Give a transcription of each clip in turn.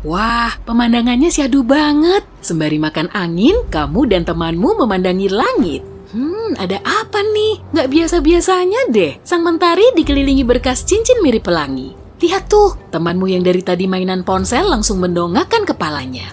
Wah, pemandangannya syahdu banget. Sembari makan angin, kamu dan temanmu memandangi langit. Ada apa nih? Nggak biasa-biasanya deh. Sang mentari dikelilingi berkas cincin mirip pelangi. Lihat tuh, temanmu yang dari tadi mainan ponsel langsung mendongakkan kepalanya.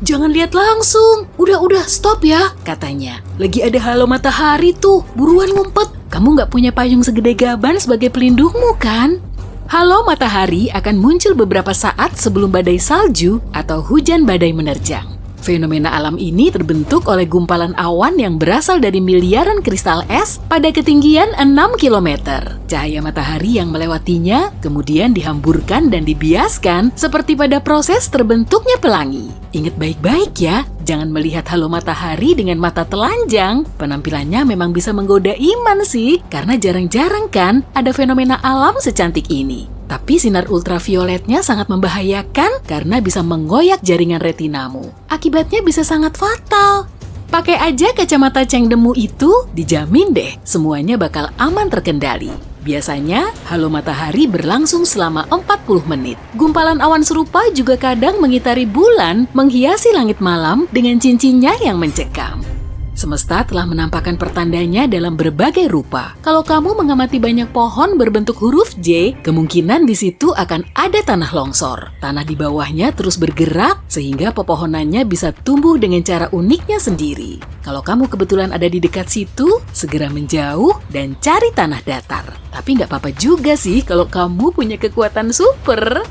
Jangan lihat langsung. Udah, stop ya, katanya. Lagi ada halo matahari tuh, buruan ngumpet. Kamu nggak punya payung segede gaban sebagai pelindungmu kan? Halo matahari akan muncul beberapa saat sebelum badai salju atau hujan badai menerjang. Fenomena alam ini terbentuk oleh gumpalan awan yang berasal dari miliaran kristal es pada ketinggian 6 km. Cahaya matahari yang melewatinya kemudian dihamburkan dan dibiaskan seperti pada proses terbentuknya pelangi. Ingat baik-baik ya, jangan melihat halo matahari dengan mata telanjang. Penampilannya memang bisa menggoda iman sih, karena jarang-jarang kan ada fenomena alam secantik ini. Tapi sinar ultravioletnya sangat membahayakan karena bisa menggoyak jaringan retinamu. Akibatnya bisa sangat fatal. Pakai aja kacamata cengdemu itu, dijamin deh semuanya bakal aman terkendali. Biasanya, halo matahari berlangsung selama 40 menit. Gumpalan awan serupa juga kadang mengitari bulan, menghiasi langit malam dengan cincinnya yang mencekam. Semesta telah menampakkan pertandanya dalam berbagai rupa. Kalau kamu mengamati banyak pohon berbentuk huruf J, kemungkinan di situ akan ada tanah longsor. Tanah di bawahnya terus bergerak sehingga pepohonannya bisa tumbuh dengan cara uniknya sendiri. Kalau kamu kebetulan ada di dekat situ, segera menjauh dan cari tanah datar. Tapi nggak apa-apa juga sih kalau kamu punya kekuatan super.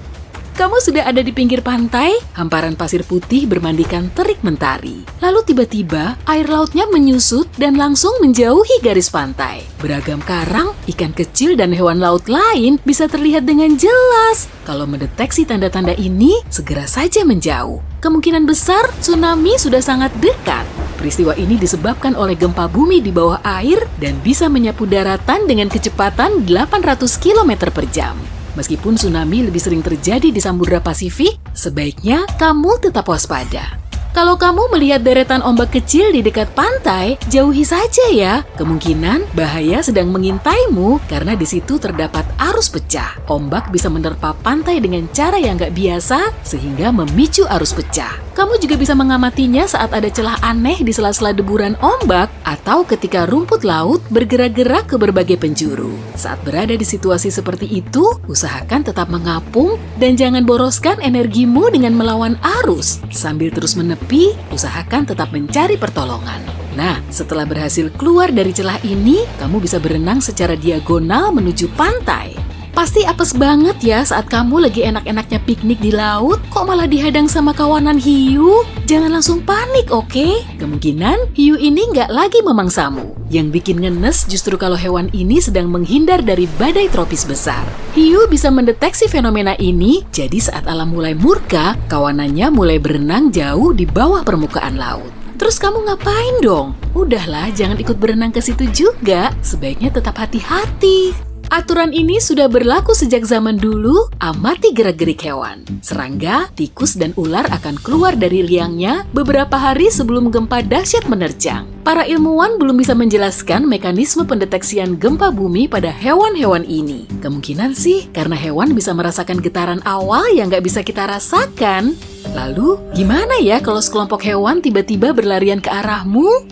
Kamu sudah ada di pinggir pantai, hamparan pasir putih bermandikan terik mentari. Lalu tiba-tiba air lautnya menyusut dan langsung menjauhi garis pantai. Beragam karang, ikan kecil dan hewan laut lain bisa terlihat dengan jelas. Kalau mendeteksi tanda-tanda ini, segera saja menjauh. Kemungkinan besar tsunami sudah sangat dekat. Peristiwa ini disebabkan oleh gempa bumi di bawah air dan bisa menyapu daratan dengan kecepatan 800 km per jam. Meskipun tsunami lebih sering terjadi di Samudra Pasifik, sebaiknya kamu tetap waspada. Kalau kamu melihat deretan ombak kecil di dekat pantai, jauhi saja ya. Kemungkinan bahaya sedang mengintaimu karena di situ terdapat arus pecah. Ombak bisa menerpa pantai dengan cara yang nggak biasa sehingga memicu arus pecah. Kamu juga bisa mengamatinya saat ada celah aneh di sela-sela deburan ombak atau ketika rumput laut bergerak-gerak ke berbagai penjuru. Saat berada di situasi seperti itu, usahakan tetap mengapung dan jangan boroskan energimu dengan melawan arus. Sambil terus menepi, usahakan tetap mencari pertolongan. Nah, setelah berhasil keluar dari celah ini, kamu bisa berenang secara diagonal menuju pantai. Pasti apes banget ya saat kamu lagi enak-enaknya piknik di laut, kok malah dihadang sama kawanan hiu? Jangan langsung panik, oke? Kemungkinan hiu ini nggak lagi memangsamu. Yang bikin ngenes justru kalau hewan ini sedang menghindar dari badai tropis besar. Hiu bisa mendeteksi fenomena ini, jadi saat alam mulai murka, kawanannya mulai berenang jauh di bawah permukaan laut. Terus kamu ngapain dong? Udahlah, jangan ikut berenang ke situ juga. Sebaiknya tetap hati-hati. Aturan ini sudah berlaku sejak zaman dulu, amati gerak-gerik hewan. Serangga, tikus, dan ular akan keluar dari liangnya beberapa hari sebelum gempa dahsyat menerjang. Para ilmuwan belum bisa menjelaskan mekanisme pendeteksian gempa bumi pada hewan-hewan ini. Kemungkinan sih karena hewan bisa merasakan getaran awal yang nggak bisa kita rasakan. Lalu, gimana ya kalau sekelompok hewan tiba-tiba berlarian ke arahmu?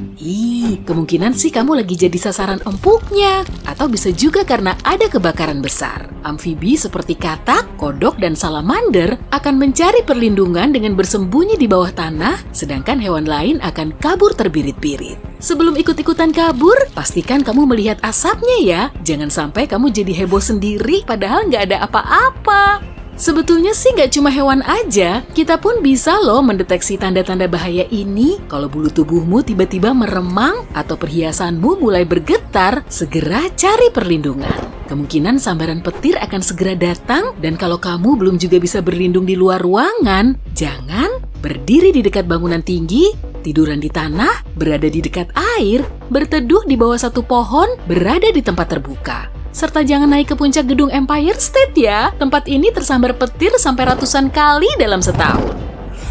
Kemungkinan sih kamu lagi jadi sasaran empuknya. Atau bisa juga karena ada kebakaran besar. Amfibi seperti katak, kodok, dan salamander akan mencari perlindungan dengan bersembunyi di bawah tanah, sedangkan hewan lain akan kabur terbirit-birit. Sebelum ikut-ikutan kabur, pastikan kamu melihat asapnya ya. Jangan sampai kamu jadi heboh sendiri padahal nggak ada apa-apa. Sebetulnya sih nggak cuma hewan aja, kita pun bisa loh mendeteksi tanda-tanda bahaya ini. Kalau bulu tubuhmu tiba-tiba meremang atau perhiasanmu mulai bergetar, segera cari perlindungan. Kemungkinan sambaran petir akan segera datang, dan kalau kamu belum juga bisa berlindung di luar ruangan, jangan berdiri di dekat bangunan tinggi, tiduran di tanah, berada di dekat air, berteduh di bawah satu pohon, berada di tempat terbuka. Serta jangan naik ke puncak gedung Empire State ya. Tempat ini tersambar petir sampai ratusan kali dalam setahun.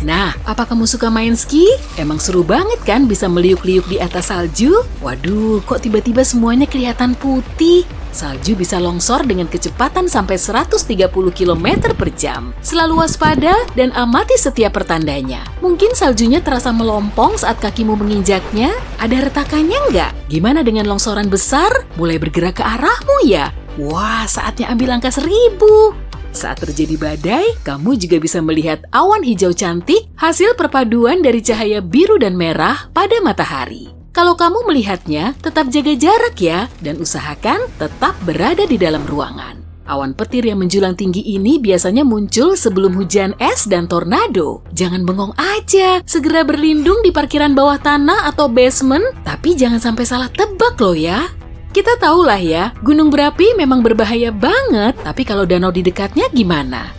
Nah, apa kamu suka main ski? Emang seru banget kan bisa meliuk-liuk di atas salju? Waduh, kok tiba-tiba semuanya kelihatan putih? Salju bisa longsor dengan kecepatan sampai 130 km per jam. Selalu waspada dan amati setiap pertandanya. Mungkin saljunya terasa melompong saat kakimu menginjaknya. Ada retakannya nggak? Gimana dengan longsoran besar? Mulai bergerak ke arahmu ya? Wah, saatnya ambil angka 1000. Saat terjadi badai, kamu juga bisa melihat awan hijau cantik, hasil perpaduan dari cahaya biru dan merah pada matahari. Kalau kamu melihatnya, tetap jaga jarak ya, dan usahakan tetap berada di dalam ruangan. Awan petir yang menjulang tinggi ini biasanya muncul sebelum hujan es dan tornado. Jangan bengong aja, segera berlindung di parkiran bawah tanah atau basement, tapi jangan sampai salah tebak loh ya. Kita tahulah ya, gunung berapi memang berbahaya banget, tapi kalau danau di dekatnya gimana?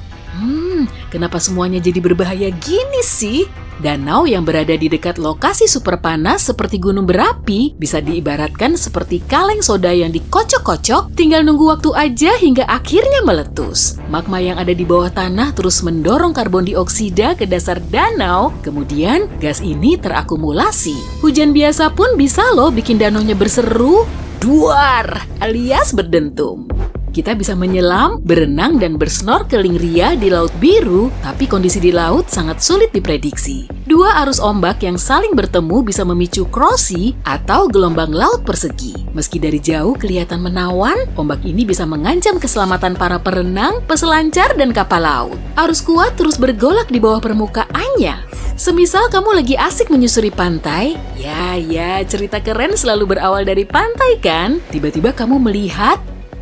Kenapa semuanya jadi berbahaya gini sih? Danau yang berada di dekat lokasi super panas seperti gunung berapi bisa diibaratkan seperti kaleng soda yang dikocok-kocok, tinggal nunggu waktu aja hingga akhirnya meletus. Magma yang ada di bawah tanah terus mendorong karbon dioksida ke dasar danau, kemudian gas ini terakumulasi. Hujan biasa pun bisa loh bikin danaunya berseru, duar alias berdentum. Kita bisa menyelam, berenang, dan bersnorkeling ria di Laut Biru, tapi kondisi di laut sangat sulit diprediksi. Dua arus ombak yang saling bertemu bisa memicu krosi atau gelombang laut persegi. Meski dari jauh kelihatan menawan, ombak ini bisa mengancam keselamatan para perenang, peselancar, dan kapal laut. Arus kuat terus bergolak di bawah permukaannya. Semisal kamu lagi asik menyusuri pantai, ya, cerita keren selalu berawal dari pantai kan? Tiba-tiba kamu melihat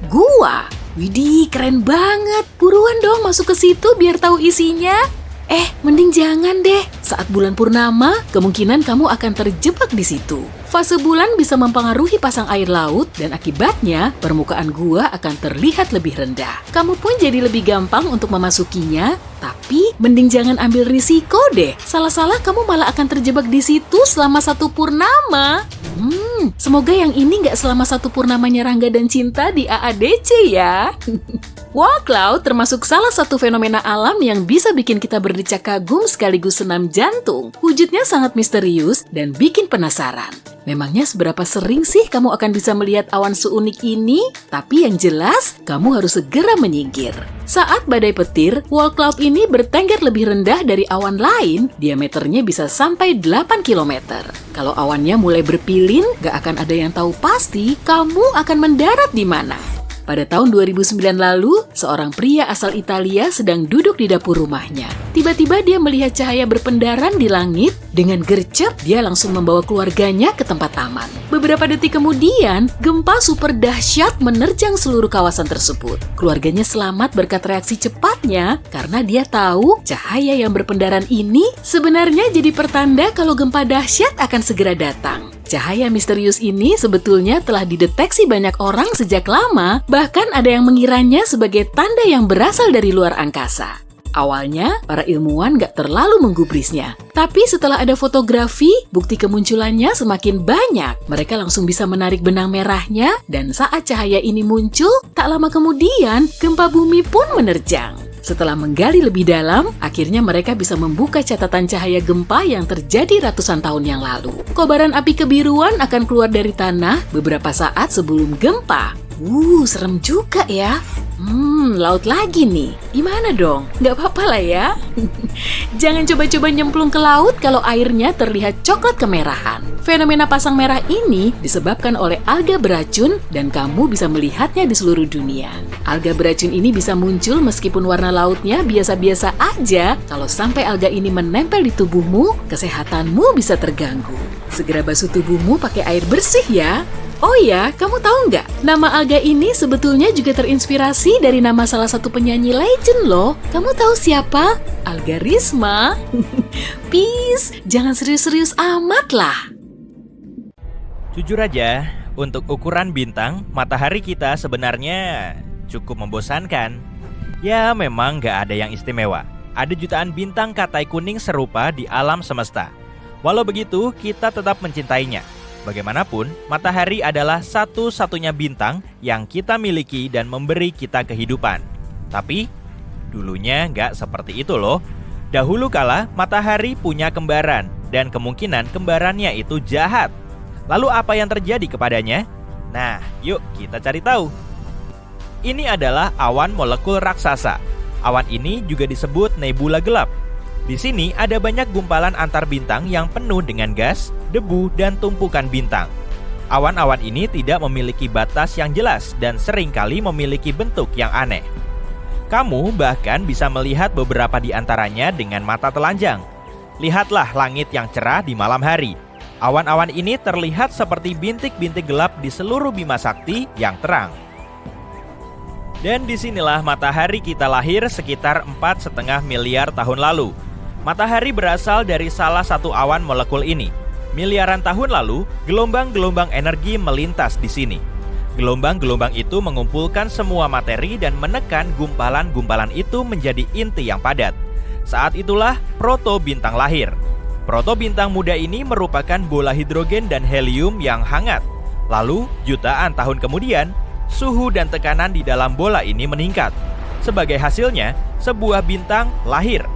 gua. Widih, keren banget. Buruan dong masuk ke situ biar tahu isinya. Mending jangan deh. Saat bulan purnama, kemungkinan kamu akan terjebak di situ. Fase bulan bisa mempengaruhi pasang air laut dan akibatnya permukaan gua akan terlihat lebih rendah. Kamu pun jadi lebih gampang untuk memasukinya, tapi mending jangan ambil risiko deh. Salah-salah kamu malah akan terjebak di situ selama 1 purnama. Semoga yang ini nggak selama 1 purnamanya Rangga dan Cinta di AADC ya. Walk Laut termasuk salah satu fenomena alam yang bisa bikin kita berdecak kagum sekaligus senam jantung. Wujudnya sangat misterius dan bikin penasaran. Memangnya seberapa sering sih kamu akan bisa melihat awan seunik ini? Tapi yang jelas, kamu harus segera menyingkir. Saat badai petir, wall cloud ini bertengger lebih rendah dari awan lain, diameternya bisa sampai 8 km. Kalau awannya mulai berpilin, gak akan ada yang tahu pasti kamu akan mendarat di mana. Pada tahun 2009 lalu, seorang pria asal Italia sedang duduk di dapur rumahnya. Tiba-tiba dia melihat cahaya berpendaran di langit. Dengan gercep, dia langsung membawa keluarganya ke tempat aman. Beberapa detik kemudian, gempa super dahsyat menerjang seluruh kawasan tersebut. Keluarganya selamat berkat reaksi cepatnya karena dia tahu cahaya yang berpendaran ini sebenarnya jadi pertanda kalau gempa dahsyat akan segera datang. Cahaya misterius ini sebetulnya telah dideteksi banyak orang sejak lama, bahkan ada yang mengiranya sebagai tanda yang berasal dari luar angkasa. Awalnya, para ilmuwan gak terlalu menggubrisnya. Tapi setelah ada fotografi, bukti kemunculannya semakin banyak. Mereka langsung bisa menarik benang merahnya, dan saat cahaya ini muncul, tak lama kemudian, gempa bumi pun menerjang. Setelah menggali lebih dalam, akhirnya mereka bisa membuka catatan cahaya gempa yang terjadi ratusan tahun yang lalu. Kobaran api kebiruan akan keluar dari tanah beberapa saat sebelum gempa. Serem juga ya. Laut lagi nih. Gimana dong? Nggak apa-apa lah ya. Jangan coba-coba nyemplung ke laut kalau airnya terlihat coklat kemerahan. Fenomena pasang merah ini disebabkan oleh alga beracun dan kamu bisa melihatnya di seluruh dunia. Alga beracun ini bisa muncul meskipun warna lautnya biasa-biasa aja. Kalau sampai alga ini menempel di tubuhmu, kesehatanmu bisa terganggu. Segera basuh tubuhmu pakai air bersih ya. Oh ya, kamu tahu nggak? Nama alga ini sebetulnya juga terinspirasi dari nama salah satu penyanyi legend loh. Kamu tahu siapa? Alga Risma. Peace, jangan serius-serius amat lah. Jujur aja, untuk ukuran bintang, matahari kita sebenarnya cukup membosankan. Ya, memang nggak ada yang istimewa. Ada jutaan bintang katai kuning serupa di alam semesta. Walau begitu, kita tetap mencintainya. Bagaimanapun, matahari adalah satu-satunya bintang yang kita miliki dan memberi kita kehidupan. Tapi, dulunya nggak seperti itu loh. Dahulu kala, matahari punya kembaran, dan kemungkinan kembarannya itu jahat. Lalu apa yang terjadi kepadanya? Nah, yuk kita cari tahu. Ini adalah awan molekul raksasa. Awan ini juga disebut nebula gelap. Di sini ada banyak gumpalan antar bintang yang penuh dengan gas, debu, dan tumpukan bintang. Awan-awan ini tidak memiliki batas yang jelas dan seringkali memiliki bentuk yang aneh. Kamu bahkan bisa melihat beberapa di antaranya dengan mata telanjang. Lihatlah langit yang cerah di malam hari. Awan-awan ini terlihat seperti bintik-bintik gelap di seluruh Bima Sakti yang terang. Dan disinilah matahari kita lahir sekitar 4,5 miliar tahun lalu. Matahari berasal dari salah satu awan molekul ini. Miliaran tahun lalu, gelombang-gelombang energi melintas di sini. Gelombang-gelombang itu mengumpulkan semua materi dan menekan gumpalan-gumpalan itu menjadi inti yang padat. Saat itulah protobintang lahir. Protobintang muda ini merupakan bola hidrogen dan helium yang hangat. Lalu, jutaan tahun kemudian, suhu dan tekanan di dalam bola ini meningkat. Sebagai hasilnya, sebuah bintang lahir.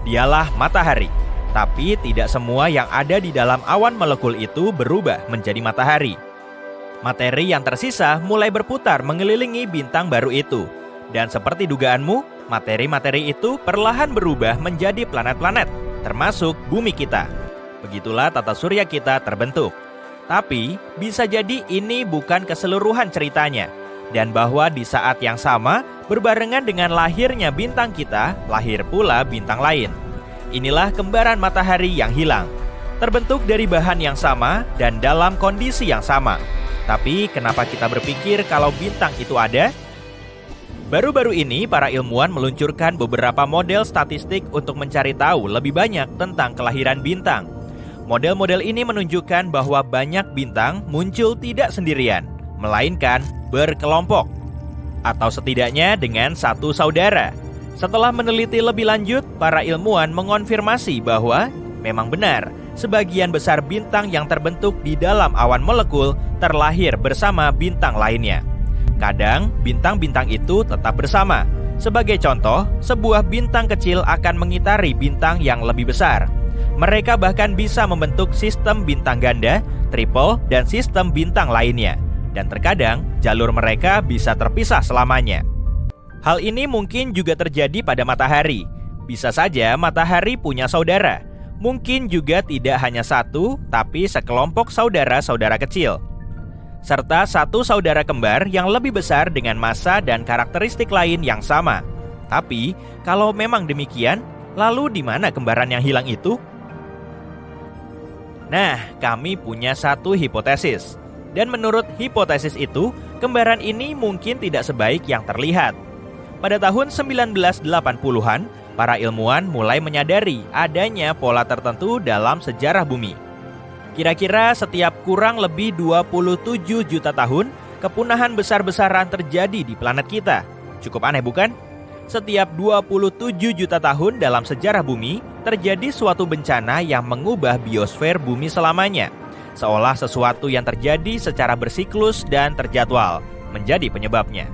Dialah matahari. Tapi tidak semua yang ada di dalam awan molekul itu berubah menjadi matahari. Materi yang tersisa mulai berputar mengelilingi bintang baru itu. Dan seperti dugaanmu, materi-materi itu perlahan berubah menjadi planet-planet, termasuk bumi kita. Begitulah tata surya kita terbentuk. Tapi, bisa jadi ini bukan keseluruhan ceritanya. Dan bahwa di saat yang sama, berbarengan dengan lahirnya bintang kita, lahir pula bintang lain. Inilah kembaran matahari yang hilang. Terbentuk dari bahan yang sama dan dalam kondisi yang sama. Tapi kenapa kita berpikir kalau bintang itu ada? Baru-baru ini para ilmuwan meluncurkan beberapa model statistik untuk mencari tahu lebih banyak tentang kelahiran bintang. Model-model ini menunjukkan bahwa banyak bintang muncul tidak sendirian, melainkan berkelompok, atau setidaknya dengan satu saudara. Setelah meneliti lebih lanjut, para ilmuwan mengonfirmasi bahwa memang benar, sebagian besar bintang yang terbentuk di dalam awan molekul terlahir bersama bintang lainnya. Kadang, bintang-bintang itu tetap bersama. Sebagai contoh, sebuah bintang kecil akan mengitari bintang yang lebih besar. Mereka bahkan bisa membentuk sistem bintang ganda, triple, dan sistem bintang lainnya. Dan terkadang, jalur mereka bisa terpisah selamanya. Hal ini mungkin juga terjadi pada matahari. Bisa saja matahari punya saudara. Mungkin juga tidak hanya satu, tapi sekelompok saudara-saudara kecil. Serta satu saudara kembar yang lebih besar dengan massa dan karakteristik lain yang sama. Tapi, kalau memang demikian, lalu di mana kembaran yang hilang itu? Nah, kami punya satu hipotesis. Dan menurut hipotesis itu, kembaran ini mungkin tidak sebaik yang terlihat. Pada tahun 1980-an, para ilmuwan mulai menyadari adanya pola tertentu dalam sejarah bumi. Kira-kira setiap kurang lebih 27 juta tahun, kepunahan besar-besaran terjadi di planet kita. Cukup aneh bukan? Setiap 27 juta tahun dalam sejarah bumi, terjadi suatu bencana yang mengubah biosfer bumi selamanya. Seolah sesuatu yang terjadi secara bersiklus dan terjadwal menjadi penyebabnya.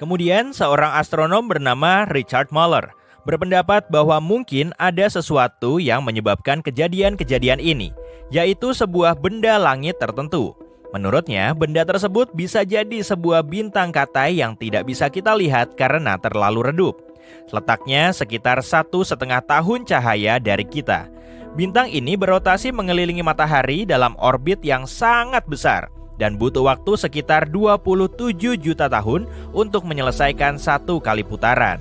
Kemudian seorang astronom bernama Richard Muller berpendapat bahwa mungkin ada sesuatu yang menyebabkan kejadian-kejadian ini, yaitu sebuah benda langit tertentu. Menurutnya, benda tersebut bisa jadi sebuah bintang katai yang tidak bisa kita lihat karena terlalu redup. Letaknya sekitar 1,5 tahun cahaya dari kita. Bintang ini berotasi mengelilingi matahari dalam orbit yang sangat besar dan butuh waktu sekitar 27 juta tahun untuk menyelesaikan satu kali putaran.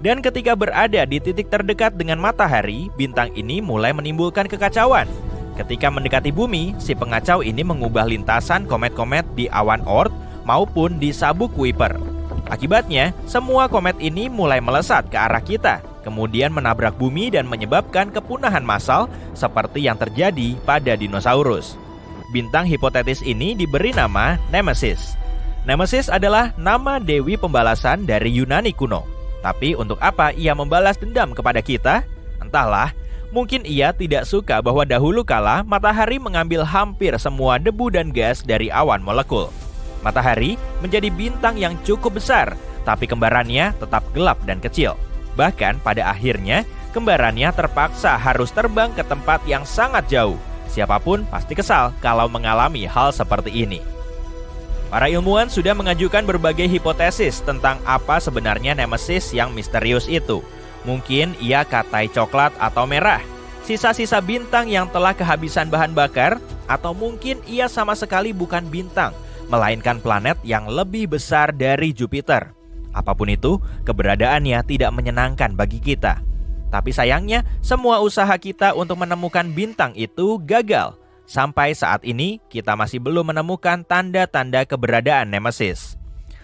Dan ketika berada di titik terdekat dengan matahari, bintang ini mulai menimbulkan kekacauan. Ketika mendekati bumi, si pengacau ini mengubah lintasan komet-komet di awan Oort maupun di sabuk Kuiper. Akibatnya, semua komet ini mulai melesat ke arah kita, kemudian menabrak bumi dan menyebabkan kepunahan massal seperti yang terjadi pada dinosaurus. Bintang hipotetis ini diberi nama Nemesis. Nemesis adalah nama dewi pembalasan dari Yunani kuno. Tapi untuk apa ia membalas dendam kepada kita? Entahlah, mungkin ia tidak suka bahwa dahulu kala matahari mengambil hampir semua debu dan gas dari awan molekul. Matahari menjadi bintang yang cukup besar, tapi kembarannya tetap gelap dan kecil. Bahkan pada akhirnya, kembarannya terpaksa harus terbang ke tempat yang sangat jauh. Siapapun pasti kesal kalau mengalami hal seperti ini. Para ilmuwan sudah mengajukan berbagai hipotesis tentang apa sebenarnya Nemesis yang misterius itu. Mungkin ia katai coklat atau merah, sisa-sisa bintang yang telah kehabisan bahan bakar, atau mungkin ia sama sekali bukan bintang, melainkan planet yang lebih besar dari Jupiter. Apapun itu, keberadaannya tidak menyenangkan bagi kita. Tapi sayangnya, semua usaha kita untuk menemukan bintang itu gagal. Sampai saat ini, kita masih belum menemukan tanda-tanda keberadaan Nemesis.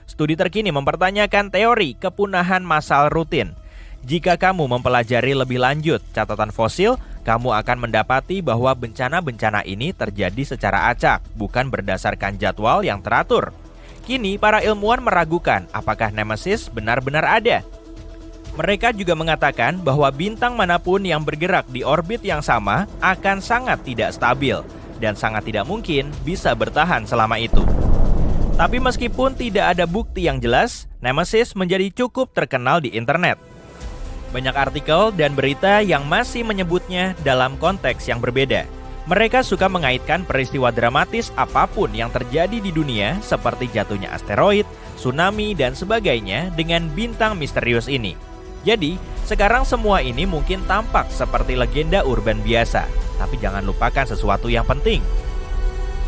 Studi terkini mempertanyakan teori kepunahan massal rutin. Jika kamu mempelajari lebih lanjut catatan fosil, kamu akan mendapati bahwa bencana-bencana ini terjadi secara acak, bukan berdasarkan jadwal yang teratur. Kini, para ilmuwan meragukan apakah Nemesis benar-benar ada. Mereka juga mengatakan bahwa bintang manapun yang bergerak di orbit yang sama akan sangat tidak stabil dan sangat tidak mungkin bisa bertahan selama itu. Tapi meskipun tidak ada bukti yang jelas, Nemesis menjadi cukup terkenal di internet. Banyak artikel dan berita yang masih menyebutnya dalam konteks yang berbeda. Mereka suka mengaitkan peristiwa dramatis apapun yang terjadi di dunia seperti jatuhnya asteroid, tsunami, dan sebagainya dengan bintang misterius ini. Jadi, sekarang semua ini mungkin tampak seperti legenda urban biasa, tapi jangan lupakan sesuatu yang penting.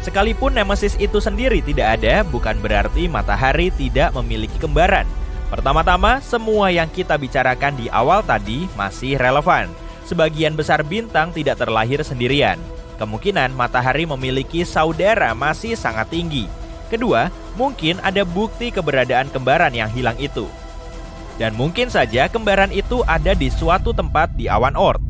Sekalipun Nemesis itu sendiri tidak ada, bukan berarti matahari tidak memiliki kembaran. Pertama-tama, semua yang kita bicarakan di awal tadi masih relevan. Sebagian besar bintang tidak terlahir sendirian. Kemungkinan matahari memiliki saudara masih sangat tinggi. Kedua, mungkin ada bukti keberadaan kembaran yang hilang itu. Dan mungkin saja kembaran itu ada di suatu tempat di awan Oort.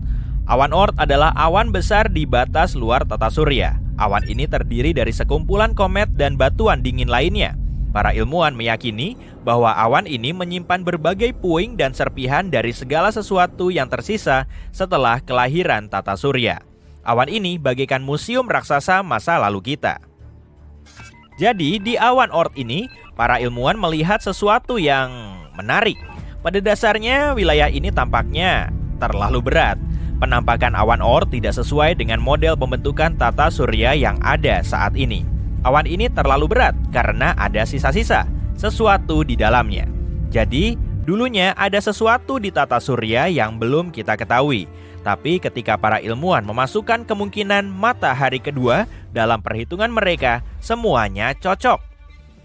Awan Oort adalah awan besar di batas luar tata surya. Awan ini terdiri dari sekumpulan komet dan batuan dingin lainnya. Para ilmuwan meyakini bahwa awan ini menyimpan berbagai puing dan serpihan dari segala sesuatu yang tersisa setelah kelahiran tata surya. Awan ini bagaikan museum raksasa masa lalu kita. Jadi di awan Oort ini, para ilmuwan melihat sesuatu yang menarik. Pada dasarnya, wilayah ini tampaknya terlalu berat. Penampakan awan Oort tidak sesuai dengan model pembentukan tata surya yang ada saat ini. Awan ini terlalu berat karena ada sisa-sisa sesuatu di dalamnya. Jadi, dulunya ada sesuatu di tata surya yang belum kita ketahui. Tapi ketika para ilmuwan memasukkan kemungkinan matahari kedua dalam perhitungan mereka, semuanya cocok.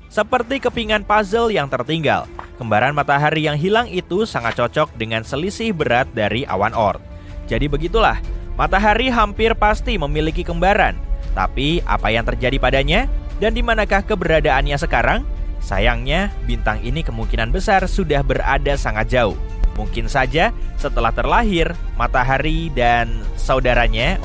Seperti kepingan puzzle yang tertinggal, kembaran matahari yang hilang itu sangat cocok dengan selisih berat dari awan Oort. Jadi begitulah, matahari hampir pasti memiliki kembaran. Tapi apa yang terjadi padanya? Dan di manakah keberadaannya sekarang? Sayangnya, bintang ini kemungkinan besar sudah berada sangat jauh. Mungkin saja setelah terlahir, matahari dan saudaranya,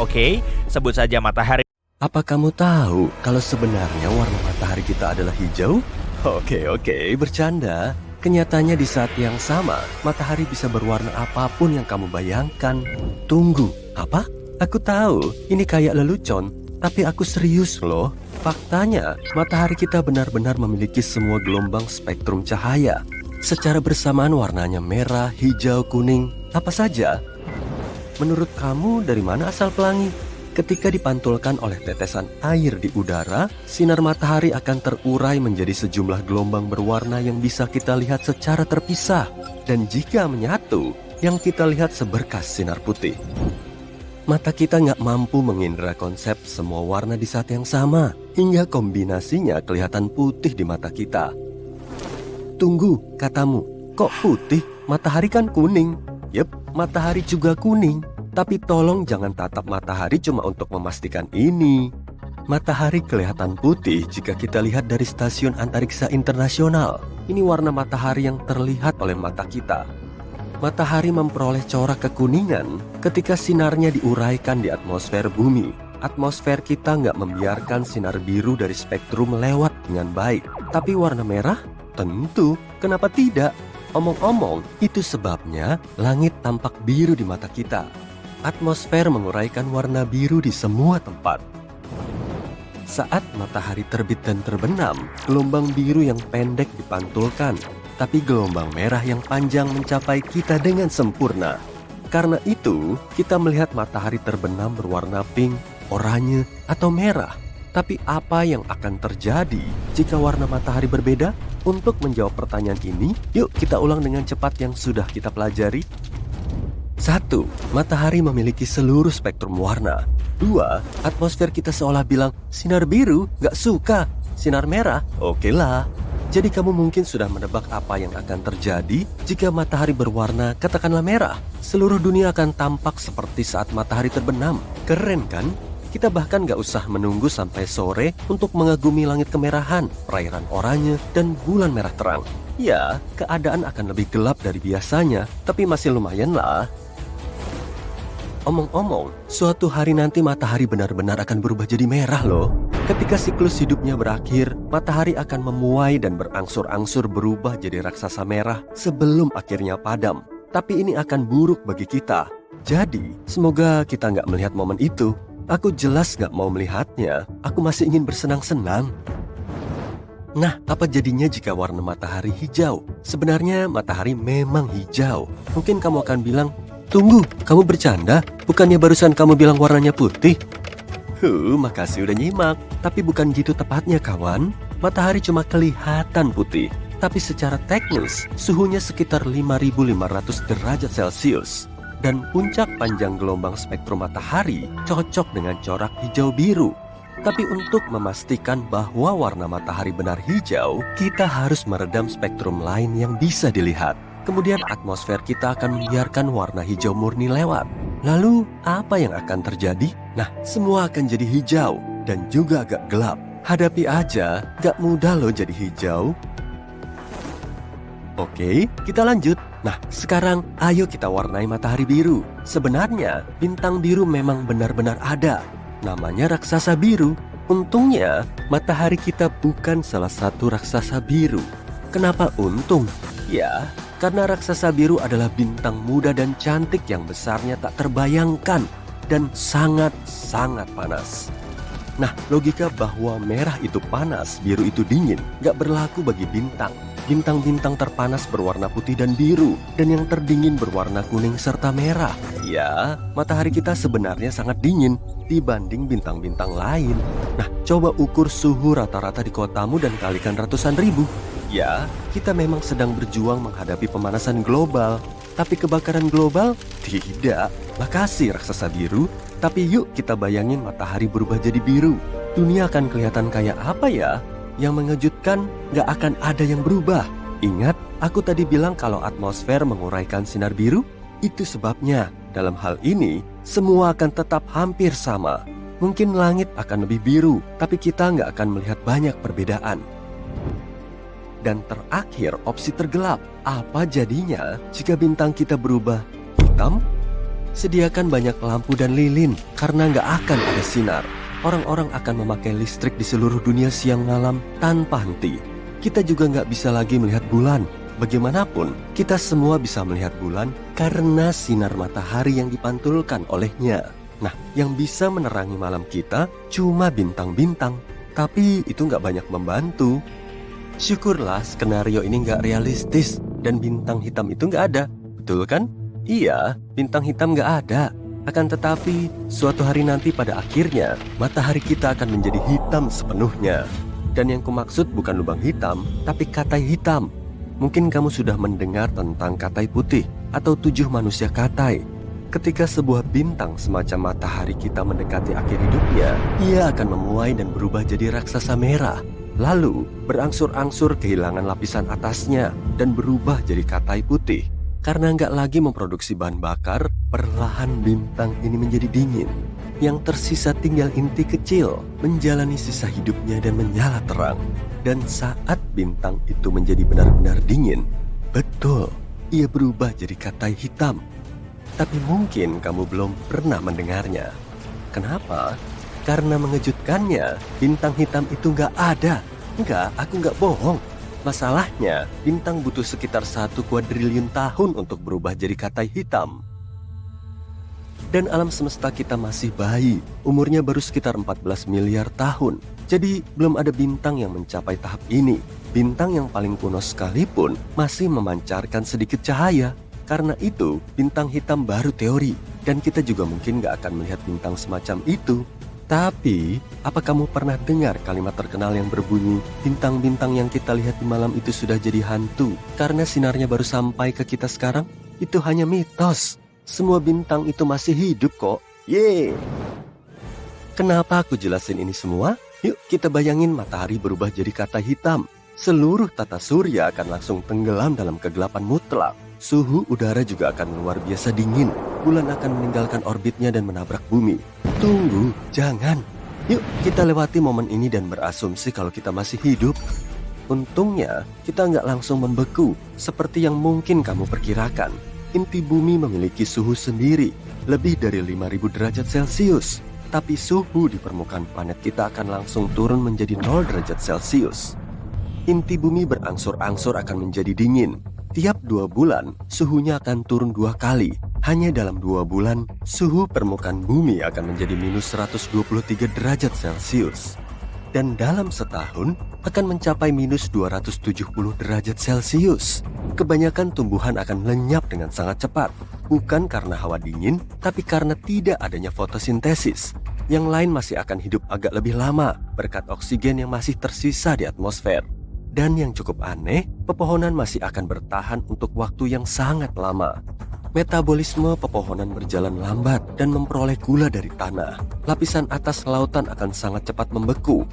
sebut saja matahari. Apa kamu tahu kalau sebenarnya warna matahari kita adalah hijau? Oke, bercanda. Kenyataannya di saat yang sama, matahari bisa berwarna apapun yang kamu bayangkan. Tunggu, apa? Aku tahu, ini kayak lelucon, tapi aku serius loh. Faktanya, matahari kita benar-benar memiliki semua gelombang spektrum cahaya. Secara bersamaan warnanya merah, hijau, kuning, apa saja. Menurut kamu dari mana asal pelangi? Ketika dipantulkan oleh tetesan air di udara, sinar matahari akan terurai menjadi sejumlah gelombang berwarna yang bisa kita lihat secara terpisah. Dan jika menyatu, yang kita lihat seberkas sinar putih. Mata kita nggak mampu mengindra konsep semua warna di saat yang sama, hingga kombinasinya kelihatan putih di mata kita. Tunggu, katamu, kok putih? Matahari kan kuning. Yep, matahari juga kuning. Tapi tolong jangan tatap matahari cuma untuk memastikan ini. Matahari kelihatan putih jika kita lihat dari Stasiun Antariksa Internasional. Ini warna matahari yang terlihat oleh mata kita. Matahari memperoleh corak kekuningan ketika sinarnya diuraikan di atmosfer bumi. Atmosfer kita nggak membiarkan sinar biru dari spektrum lewat dengan baik. Tapi warna merah? Tentu, kenapa tidak? Omong-omong, itu sebabnya langit tampak biru di mata kita. Atmosfer menguraikan warna biru di semua tempat. Saat matahari terbit dan terbenam, gelombang biru yang pendek dipantulkan, tapi gelombang merah yang panjang mencapai kita dengan sempurna. Karena itu, kita melihat matahari terbenam berwarna pink, oranye, atau merah. Tapi apa yang akan terjadi jika warna matahari berbeda? Untuk menjawab pertanyaan ini, yuk kita ulang dengan cepat yang sudah kita pelajari. 1. Matahari memiliki seluruh spektrum warna. 2. Atmosfer kita seolah bilang, sinar biru gak suka, sinar merah oke lah. Jadi kamu mungkin sudah menebak apa yang akan terjadi jika matahari berwarna katakanlah merah. Seluruh dunia akan tampak seperti saat matahari terbenam. Keren kan? Kita bahkan gak usah menunggu sampai sore untuk mengagumi langit kemerahan, perairan oranye, dan bulan merah terang. Ya, keadaan akan lebih gelap dari biasanya, tapi masih lumayan lah. Omong-omong, suatu hari nanti matahari benar-benar akan berubah jadi merah loh. Ketika siklus hidupnya berakhir, matahari akan memuai dan berangsur-angsur berubah jadi raksasa merah sebelum akhirnya padam. Tapi ini akan buruk bagi kita. Jadi, semoga kita nggak melihat momen itu. Aku jelas nggak mau melihatnya. Aku masih ingin bersenang-senang. Nah, apa jadinya jika warna matahari hijau? Sebenarnya matahari memang hijau. Mungkin kamu akan bilang, tunggu, kamu bercanda? Bukannya barusan kamu bilang warnanya putih? Makasih udah nyimak. Tapi bukan gitu tepatnya kawan. Matahari cuma kelihatan putih. Tapi secara teknis, suhunya sekitar 5.500 derajat Celcius. Dan puncak panjang gelombang spektrum matahari cocok dengan corak hijau biru. Tapi untuk memastikan bahwa warna matahari benar hijau, kita harus meredam spektrum lain yang bisa dilihat. Kemudian atmosfer kita akan membiarkan warna hijau murni lewat. Lalu apa yang akan terjadi? Nah, semua akan jadi hijau dan juga agak gelap. Hadapi aja, gak mudah loh jadi hijau. Oke, kita lanjut. Nah, sekarang ayo kita warnai matahari biru. Sebenarnya, bintang biru memang benar-benar ada. Namanya raksasa biru. Untungnya, matahari kita bukan salah satu raksasa biru. Kenapa untung? Ya, karena raksasa biru adalah bintang muda dan cantik yang besarnya tak terbayangkan dan sangat-sangat panas. Nah, logika bahwa merah itu panas, biru itu dingin, gak berlaku bagi bintang. Bintang-bintang terpanas berwarna putih dan biru, dan yang terdingin berwarna kuning serta merah. Ya, matahari kita sebenarnya sangat dingin dibanding bintang-bintang lain. Nah, coba ukur suhu rata-rata di kotamu dan kalikan ratusan ribu. Ya, kita memang sedang berjuang menghadapi pemanasan global. Tapi kebakaran global? Tidak. Makasih raksasa biru. Tapi yuk kita bayangin matahari berubah jadi biru. Dunia akan kelihatan kayak apa ya? Yang mengejutkan, gak akan ada yang berubah. Ingat, aku tadi bilang kalau atmosfer menguraikan sinar biru? Itu sebabnya, dalam hal ini, semua akan tetap hampir sama. Mungkin langit akan lebih biru, tapi kita gak akan melihat banyak perbedaan. Dan terakhir, opsi tergelap. Apa jadinya jika bintang kita berubah hitam? Sediakan banyak lampu dan lilin, karena gak akan ada sinar. Orang-orang akan memakai listrik di seluruh dunia siang malam tanpa henti. Kita juga nggak bisa lagi melihat bulan. Bagaimanapun, kita semua bisa melihat bulan karena sinar matahari yang dipantulkan olehnya. Nah, yang bisa menerangi malam kita cuma bintang-bintang. Tapi itu nggak banyak membantu. Syukurlah skenario ini nggak realistis dan bintang hitam itu nggak ada. Betul kan? Iya, bintang hitam nggak ada. Akan tetapi, suatu hari nanti pada akhirnya, matahari kita akan menjadi hitam sepenuhnya. Dan yang kumaksud bukan lubang hitam, tapi katai hitam. Mungkin kamu sudah mendengar tentang katai putih atau 7 manusia katai. Ketika sebuah bintang semacam matahari kita mendekati akhir hidupnya, ia akan memuai dan berubah jadi raksasa merah. Lalu, berangsur-angsur kehilangan lapisan atasnya dan berubah jadi katai putih. Karena nggak lagi memproduksi bahan bakar, perlahan bintang ini menjadi dingin. Yang tersisa tinggal inti kecil, menjalani sisa hidupnya dan menyala terang. Dan saat bintang itu menjadi benar-benar dingin, betul, ia berubah jadi katai hitam. Tapi mungkin kamu belum pernah mendengarnya. Kenapa? Karena mengejutkannya, bintang hitam itu nggak ada. Enggak, aku nggak bohong. Masalahnya, bintang butuh sekitar 1 kuadriliun tahun untuk berubah jadi katai hitam. Dan alam semesta kita masih bayi, umurnya baru sekitar 14 miliar tahun. Jadi, belum ada bintang yang mencapai tahap ini. Bintang yang paling kuno sekalipun masih memancarkan sedikit cahaya. Karena itu, bintang hitam baru teori. Dan kita juga mungkin gak akan melihat bintang semacam itu. Tapi, apa kamu pernah dengar kalimat terkenal yang berbunyi, bintang-bintang yang kita lihat di malam itu sudah jadi hantu karena sinarnya baru sampai ke kita sekarang? Itu hanya mitos. Semua bintang itu masih hidup kok. Yeay! Kenapa aku jelasin ini semua? Yuk kita bayangin matahari berubah jadi kata hitam. Seluruh tata surya akan langsung tenggelam dalam kegelapan mutlak. Suhu udara juga akan luar biasa dingin. Bulan akan meninggalkan orbitnya dan menabrak bumi. Tunggu, jangan. Yuk kita lewati momen ini dan berasumsi kalau kita masih hidup. Untungnya, kita nggak langsung membeku seperti yang mungkin kamu perkirakan. Inti bumi memiliki suhu sendiri, lebih dari 5.000 derajat Celcius. Tapi suhu di permukaan planet kita akan langsung turun menjadi 0 derajat Celcius. Inti bumi berangsur-angsur akan menjadi dingin. Tiap 2 bulan, suhunya akan turun 2 kali. Hanya dalam 2 bulan, suhu permukaan bumi akan menjadi minus 123 derajat Celcius. Dan dalam setahun, akan mencapai minus 270 derajat Celcius. Kebanyakan tumbuhan akan lenyap dengan sangat cepat. Bukan karena hawa dingin, tapi karena tidak adanya fotosintesis. Yang lain masih akan hidup agak lebih lama, berkat oksigen yang masih tersisa di atmosfer. Dan yang cukup aneh, pepohonan masih akan bertahan untuk waktu yang sangat lama. Metabolisme pepohonan berjalan lambat dan memperoleh gula dari tanah. Lapisan atas lautan akan sangat cepat membeku.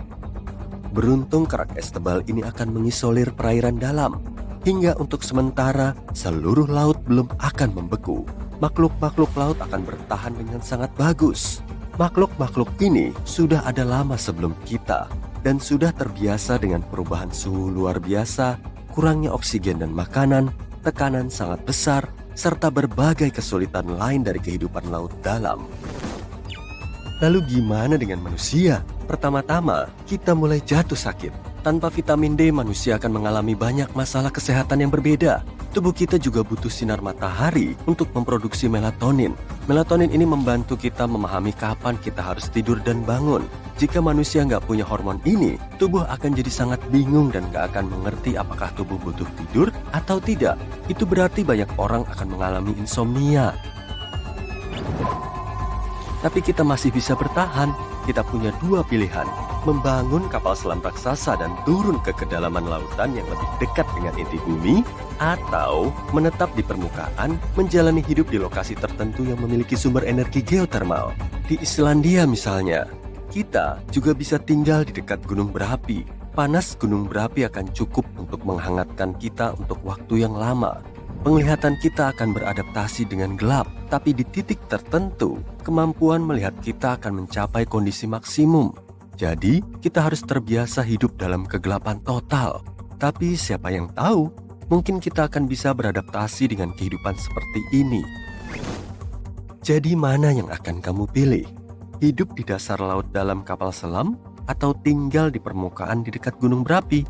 Beruntung kerak es tebal ini akan mengisolir perairan dalam. Hingga untuk sementara, seluruh laut belum akan membeku. Makhluk-makhluk laut akan bertahan dengan sangat bagus. Makhluk-makhluk ini sudah ada lama sebelum kita dan sudah terbiasa dengan perubahan suhu luar biasa, kurangnya oksigen dan makanan, tekanan sangat besar, serta berbagai kesulitan lain dari kehidupan laut dalam. Lalu gimana dengan manusia? Pertama-tama, kita mulai jatuh sakit. Tanpa vitamin D, manusia akan mengalami banyak masalah kesehatan yang berbeda. Tubuh kita juga butuh sinar matahari untuk memproduksi melatonin. Melatonin ini membantu kita memahami kapan kita harus tidur dan bangun. Jika manusia nggak punya hormon ini, tubuh akan jadi sangat bingung dan nggak akan mengerti apakah tubuh butuh tidur atau tidak. Itu berarti banyak orang akan mengalami insomnia. Tapi kita masih bisa bertahan. Kita punya 2 pilihan, membangun kapal selam raksasa dan turun ke kedalaman lautan yang lebih dekat dengan inti bumi, atau menetap di permukaan, menjalani hidup di lokasi tertentu yang memiliki sumber energi geotermal. Di Islandia misalnya, kita juga bisa tinggal di dekat gunung berapi. Panas gunung berapi akan cukup untuk menghangatkan kita untuk waktu yang lama. Penglihatan kita akan beradaptasi dengan gelap, tapi di titik tertentu, kemampuan melihat kita akan mencapai kondisi maksimum. Jadi, kita harus terbiasa hidup dalam kegelapan total. Tapi siapa yang tahu, mungkin kita akan bisa beradaptasi dengan kehidupan seperti ini. Jadi mana yang akan kamu pilih? Hidup di dasar laut dalam kapal selam, atau tinggal di permukaan di dekat gunung berapi?